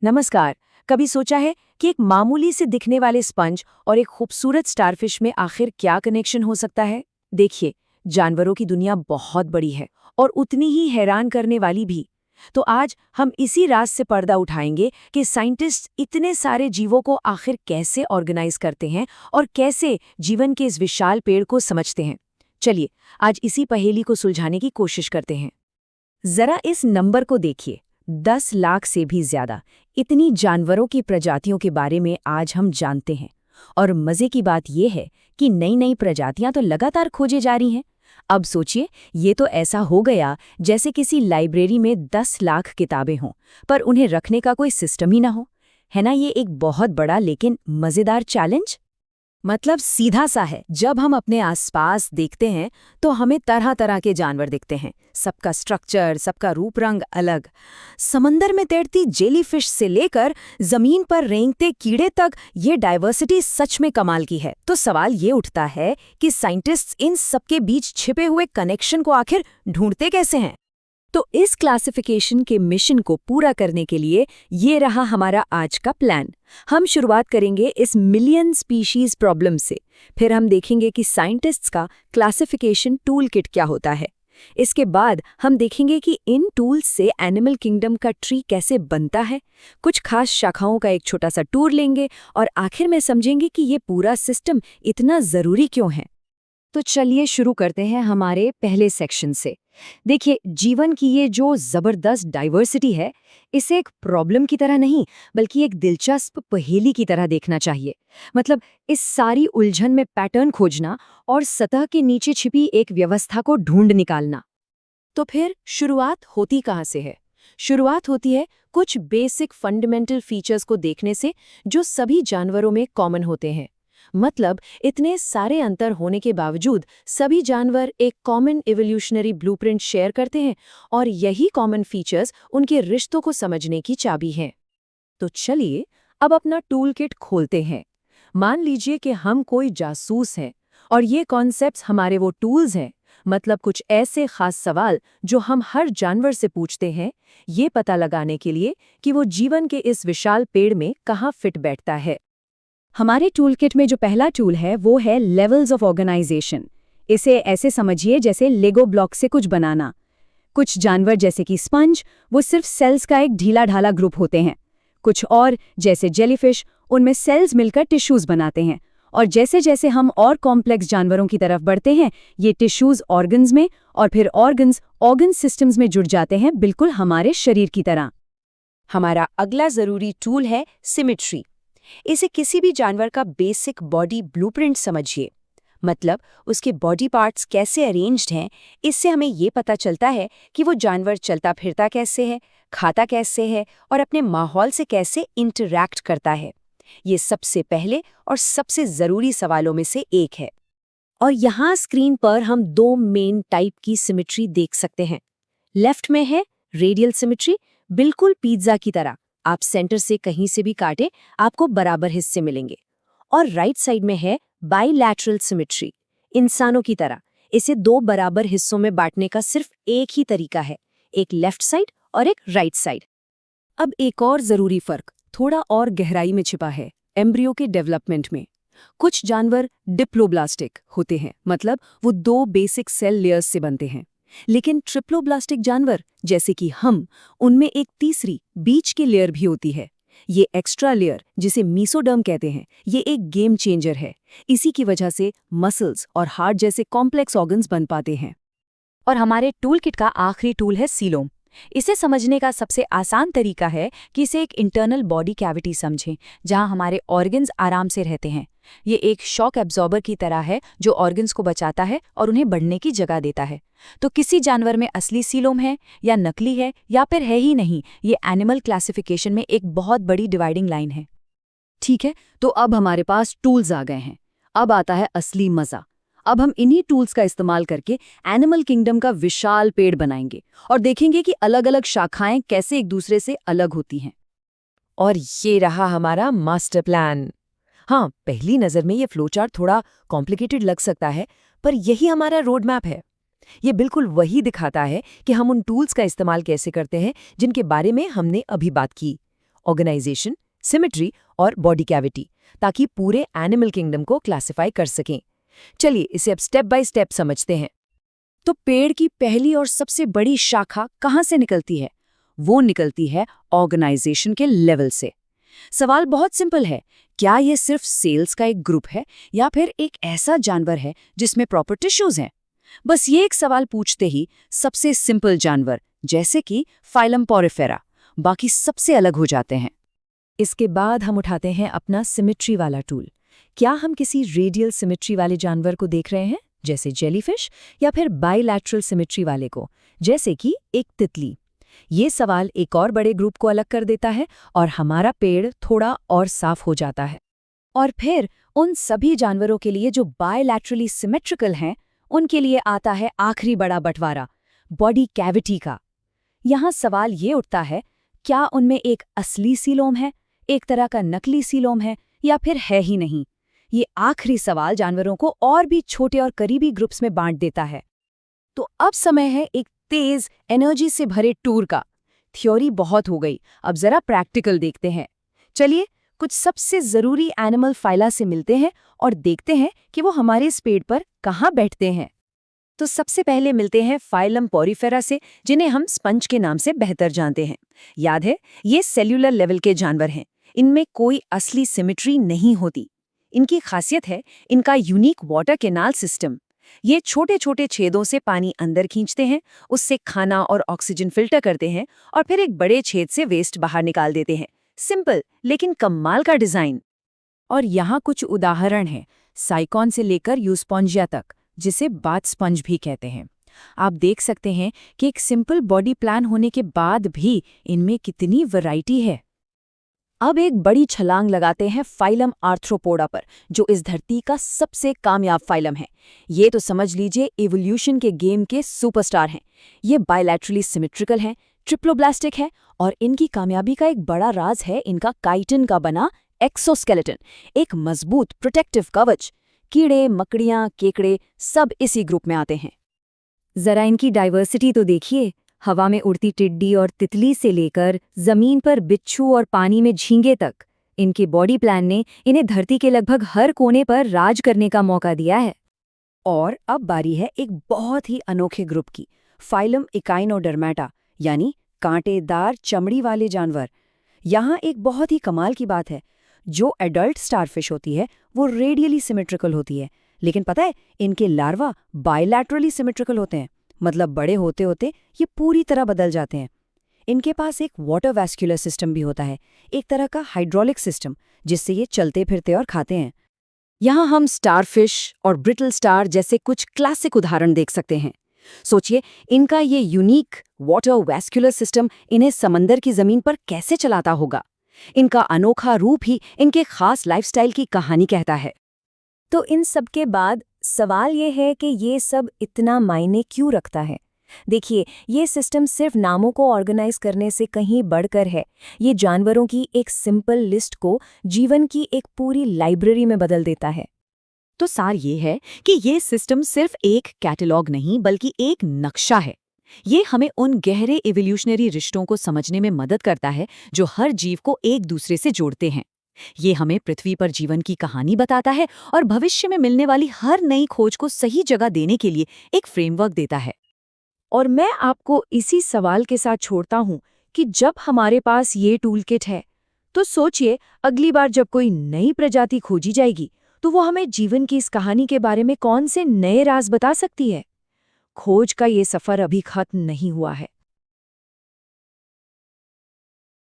नमस्कार। कभी सोचा है कि एक मामूली से दिखने वाले स्पंज और एक खूबसूरत स्टारफिश में आखिर क्या कनेक्शन हो सकता है? देखिए, जानवरों की दुनिया बहुत बड़ी है और उतनी ही हैरान करने वाली भी। तो आज हम इसी राज से पर्दा उठाएंगे कि साइंटिस्ट इतने सारे जीवों को आखिर कैसे ऑर्गेनाइज करते हैं और कैसे जीवन के इस विशाल पेड़ को समझते हैं। चलिए, आज इसी पहेली को सुलझाने की कोशिश करते हैं। जरा इस नंबर को देखिए, 10 लाख से भी ज्यादा। इतनी जानवरों की प्रजातियों के बारे में आज हम जानते हैं। और मजे की बात यह है कि नई नई प्रजातियां तो लगातार खोजे जा रही हैं। अब सोचिए, ये तो ऐसा हो गया जैसे किसी लाइब्रेरी में 10 लाख किताबें हों, पर उन्हें रखने का कोई सिस्टम ही ना हो। है ना, ये एक बहुत बड़ा लेकिन मजेदार चैलेंज। मतलब सीधा सा है, जब हम अपने आसपास देखते हैं तो हमें तरह तरह के जानवर दिखते हैं। सबका स्ट्रक्चर, सबका रूप रंग अलग। समंदर में तैरती जेलीफिश से लेकर जमीन पर रेंगते कीड़े तक, ये डाइवर्सिटी सच में कमाल की है। तो सवाल ये उठता है कि साइंटिस्ट्स इन सबके बीच छिपे हुए कनेक्शन को आखिर ढूंढते कैसे हैं? तो इस क्लासिफिकेशन के मिशन को पूरा करने के लिए ये रहा हमारा आज का प्लान। हम शुरुआत करेंगे इस मिलियन स्पीशीज प्रॉब्लम से। फिर हम देखेंगे कि साइंटिस्ट्स का क्लासिफिकेशन टूल किट क्या होता है। इसके बाद हम देखेंगे कि इन टूल्स से एनिमल किंगडम का ट्री कैसे बनता है। कुछ खास शाखाओं का एक छोटा सा टूर लेंगे और आखिर में समझेंगे कि ये पूरा सिस्टम इतना ज़रूरी क्यों है। तो चलिए शुरू करते हैं हमारे पहले सेक्शन से। देखिए, जीवन की ये जो जबरदस्त डाइवर्सिटी है, इसे एक प्रॉब्लम की तरह नहीं बल्कि एक दिलचस्प पहेली की तरह देखना चाहिए। मतलब इस सारी उलझन में पैटर्न खोजना और सतह के नीचे छिपी एक व्यवस्था को ढूंढ निकालना। तो फिर शुरुआत होती कहाँ से है? शुरुआत होती है कुछ बेसिक फंडामेंटल फीचर्स को देखने से जो सभी जानवरों में कॉमन होते हैं। मतलब इतने सारे अंतर होने के बावजूद सभी जानवर एक कॉमन इवोल्यूशनरी ब्लूप्रिंट शेयर करते हैं और यही कॉमन फीचर्स उनके रिश्तों को समझने की चाबी हैं। तो चलिए अब अपना टूल किट खोलते हैं। मान लीजिए कि हम कोई जासूस हैं और ये कॉन्सेप्ट्स हमारे वो टूल्स हैं। मतलब कुछ ऐसे खास सवाल जो हम हर जानवर से पूछते हैं, ये पता लगाने के लिए कि वो जीवन के इस विशाल पेड़ में कहाँ फिट बैठता है। हमारे टूल किट में जो पहला टूल है वो है लेवल्स ऑफ ऑर्गेनाइजेशन। इसे ऐसे समझिए जैसे लेगो ब्लॉक से कुछ बनाना। कुछ जानवर जैसे कि स्पंज, वो सिर्फ सेल्स का एक ढीला ढाला ग्रुप होते हैं। कुछ और जैसे जेलीफिश, उनमें सेल्स मिलकर टिश्यूज बनाते हैं। और जैसे जैसे हम और कॉम्प्लेक्स जानवरों की तरफ बढ़ते हैं, ये टिश्यूज ऑर्गन्स में और फिर ऑर्गन्स ऑर्गन सिस्टम्स में जुड़ जाते हैं, बिल्कुल हमारे शरीर की तरह। हमारा अगला जरूरी टूल है सिमेट्री। इसे किसी भी जानवर का बेसिक बॉडी ब्लूप्रिंट समझिए। मतलब उसके बॉडी पार्ट्स कैसे अरेंज्ड हैं, इससे हमें ये पता चलता है कि वो जानवर चलता फिरता कैसे है, खाता कैसे है और अपने माहौल से कैसे इंटरैक्ट करता है। ये सबसे पहले और सबसे ज़रूरी सवालों में से एक है। और यहाँ स्क्रीन पर हम दो मेन टाइप की सिमेट्री देख सकते हैं। लेफ्ट में है रेडियल सिमेट्री, बिल्कुल पिज्जा की तरह। आप सेंटर से कहीं से भी काटें, आपको बराबर हिस्से मिलेंगे। और राइट साइड में है बाइलैटरल सिमेट्री, इंसानों की तरह। इसे दो बराबर हिस्सों में बांटने का सिर्फ एक ही तरीका है, एक लेफ्ट साइड और एक राइट साइड। अब एक और जरूरी फर्क थोड़ा और गहराई में छिपा है, एम्ब्रियो के डेवलपमेंट में। कुछ जानवर डिप्लोब्लास्टिक होते हैं, मतलब वो दो बेसिक सेल लेयर्स से बनते हैं। लेकिन ट्रिप्लोब्लास्टिक जानवर जैसे कि हम, उनमें एक तीसरी बीच की लेयर भी होती है। ये एक्स्ट्रा लेयर, जिसे मीसोडर्म कहते हैं, ये एक गेम चेंजर है। इसी की वजह से मसल्स और हार्ट जैसे कॉम्प्लेक्स ऑर्गन्स बन पाते हैं। और हमारे टूल किट का आखिरी टूल है सीलोम। इसे समझने का सबसे आसान तरीका है कि इसे एक इंटरनल बॉडी कैविटी समझें, जहां हमारे ऑर्गन्स आराम से रहते हैं। ये एक शॉक एब्जॉर्बर की तरह है जो ऑर्गन्स को बचाता है और उन्हें बढ़ने की जगह देता है। तो किसी जानवर में असली सीलोम है या नकली है या फिर है ही नहीं, ये एनिमल क्लासिफिकेशन में एक बहुत बड़ी डिवाइडिंग लाइन है। ठीक है, तो अब हमारे पास टूल्स आ गए हैं। अब आता है असली मजा। अब हम इन्हीं टूल्स का इस्तेमाल करके एनिमल किंगडम का विशाल पेड़ बनाएंगे और देखेंगे कि अलग अलग शाखाएं कैसे एक दूसरे से अलग होती हैं। और ये रहा हमारा मास्टर प्लान। हाँ, पहली नज़र में ये फ्लोचार्ट थोड़ा कॉम्प्लिकेटेड लग सकता है, पर यही हमारा रोड मैप है। ये बिल्कुल वही दिखाता है कि हम उन टूल्स का इस्तेमाल कैसे करते हैं जिनके बारे में हमने अभी बात की। ऑर्गेनाइजेशन, सिमेट्री और बॉडी कैविटी, ताकि पूरे एनिमल किंगडम को क्लासिफाई कर सकें। चलिए इसे अब स्टेप बाय स्टेप समझते हैं। तो पेड़ की पहली और सबसे बड़ी शाखा कहाँ से निकलती है? वो निकलती है ऑर्गेनाइजेशन के लेवल से। सवाल बहुत सिंपल है, क्या ये सिर्फ सेल्स का एक ग्रुप है या फिर एक ऐसा जानवर है जिसमें प्रॉपर टिश्यूज हैं? बस ये एक सवाल पूछते ही सबसे सिंपल जानवर जैसे कि फाइलम पोरिफेरा बाकी सबसे अलग हो जाते हैं। इसके बाद हम उठाते हैं अपना सिमेट्री वाला टूल। क्या हम किसी रेडियल सिमेट्री वाले जानवर को देख रहे हैं, जैसे जेलीफिश, या फिर बाइलैटरल सिमेट्री वाले को, जैसे कि एक तितली? ये सवाल एक और बड़े ग्रुप को अलग कर देता है और हमारा पेड़ थोड़ा और साफ हो जाता है। और फिर उन सभी जानवरों के लिए जो बायलैटरली सिमेट्रिकल हैं, उनके लिए आता है आखिरी बड़ा बंटवारा, बॉडी कैविटी का। यहाँ सवाल ये उठता है, क्या उनमें एक असली सीलोम है, एक तरह का नकली सीलोम है, या फिर है ही नहीं? ये आखिरी सवाल जानवरों को और भी छोटे और करीबी ग्रुप्स में बांट देता है। तो अब समय है एक तेज एनर्जी से भरे टूर का। थ्योरी बहुत हो गई, अब जरा प्रैक्टिकल देखते हैं। चलिए कुछ सबसे जरूरी एनिमल फाइला से मिलते हैं और देखते हैं कि वो हमारे इस पेड़ पर कहाँ बैठते हैं। तो सबसे पहले मिलते हैं फाइलम पोरिफेरा से, जिन्हें हम स्पंज के नाम से बेहतर जानते हैं। याद है, ये सेल्यूलर लेवल के जानवर हैं। इनमें कोई असली सिमेट्री नहीं होती। इनकी खासियत है इनका यूनिक वाटर कैनाल सिस्टम। ये छोटे छोटे छेदों से पानी अंदर खींचते हैं, उससे खाना और ऑक्सीजन फिल्टर करते हैं और फिर एक बड़े छेद से वेस्ट बाहर निकाल देते हैं। सिंपल लेकिन कमाल का डिजाइन। और यहाँ कुछ उदाहरण हैं, साइकॉन से लेकर यूस्पोंजिया तक, जिसे बाथ स्पंज भी कहते हैं। आप देख सकते हैं कि एक सिंपल बॉडी प्लान होने के बाद भी इनमें कितनी वैरायटी है। अब एक बड़ी छलांग लगाते हैं फाइलम आर्थ्रोपोडा पर, जो इस धरती का सबसे कामयाब फाइलम है। ये तो समझ लीजिए इवोल्यूशन के गेम के सुपरस्टार हैं। ये बायलैटरली सिमेट्रिकल हैं, ट्रिप्लोब्लास्टिक है, और इनकी कामयाबी का एक बड़ा राज है इनका काइटिन का बना एक्सोस्केलेटन, एक मजबूत प्रोटेक्टिव कवच। कीड़े, मकड़ियाँ, केकड़े सब इसी ग्रुप में आते हैं। जरा इनकी डाइवर्सिटी तो देखिए, हवा में उड़ती टिड्डी और तितली से लेकर जमीन पर बिच्छू और पानी में झींगे तक, इनके बॉडी प्लान ने इन्हें धरती के लगभग हर कोने पर राज करने का मौका दिया है। और अब बारी है एक बहुत ही अनोखे ग्रुप की, फाइलम इकाइनोडर्मेटा, यानी कांटेदार चमड़ी वाले जानवर। यहाँ एक बहुत ही कमाल की बात है, जो एडल्ट स्टारफिश होती है वो रेडियली सिमेट्रिकल होती है, लेकिन पता है इनके लार्वा बायलैटरली सिमेट्रिकल होते हैं। मतलब बड़े होते होते ये पूरी तरह बदल जाते हैं। इनके पास एक वाटर वैस्कुलर सिस्टम भी होता है, एक तरह का हाइड्रोलिक सिस्टम, जिससे ये चलते फिरते और खाते हैं। यहाँ हम स्टारफिश और ब्रिटल स्टार जैसे कुछ क्लासिक उदाहरण देख सकते हैं। सोचिए, इनका ये यूनिक वाटर वैस्कुलर सिस्टम इन्हें समंदर की जमीन पर कैसे चलाता होगा। इनका अनोखा रूप ही इनके खास लाइफस्टाइल की कहानी कहता है। तो इन सब के बाद सवाल ये है कि ये सब इतना मायने क्यों रखता है? देखिए, ये सिस्टम सिर्फ नामों को ऑर्गेनाइज करने से कहीं बढ़कर है। ये जानवरों की एक सिंपल लिस्ट को जीवन की एक पूरी लाइब्रेरी में बदल देता है। तो सार ये है कि ये सिस्टम सिर्फ एक कैटलॉग नहीं बल्कि एक नक्शा है। ये हमें उन गहरे इवोल्यूशनरी रिश्तों को समझने में मदद करता है जो हर जीव को एक दूसरे से जोड़ते हैं। ये हमें पृथ्वी पर जीवन की कहानी बताता है और भविष्य में मिलने वाली हर नई खोज को सही जगह देने के लिए एक फ्रेमवर्क देता है। और मैं आपको इसी सवाल के साथ छोड़ता हूं कि जब हमारे पास ये टूल किट है, तो सोचिए अगली बार जब कोई नई प्रजाति खोजी जाएगी तो वो हमें जीवन की इस कहानी के बारे में कौन से नए राज बता सकती है। खोज का ये सफर अभी खत्म नहीं हुआ है।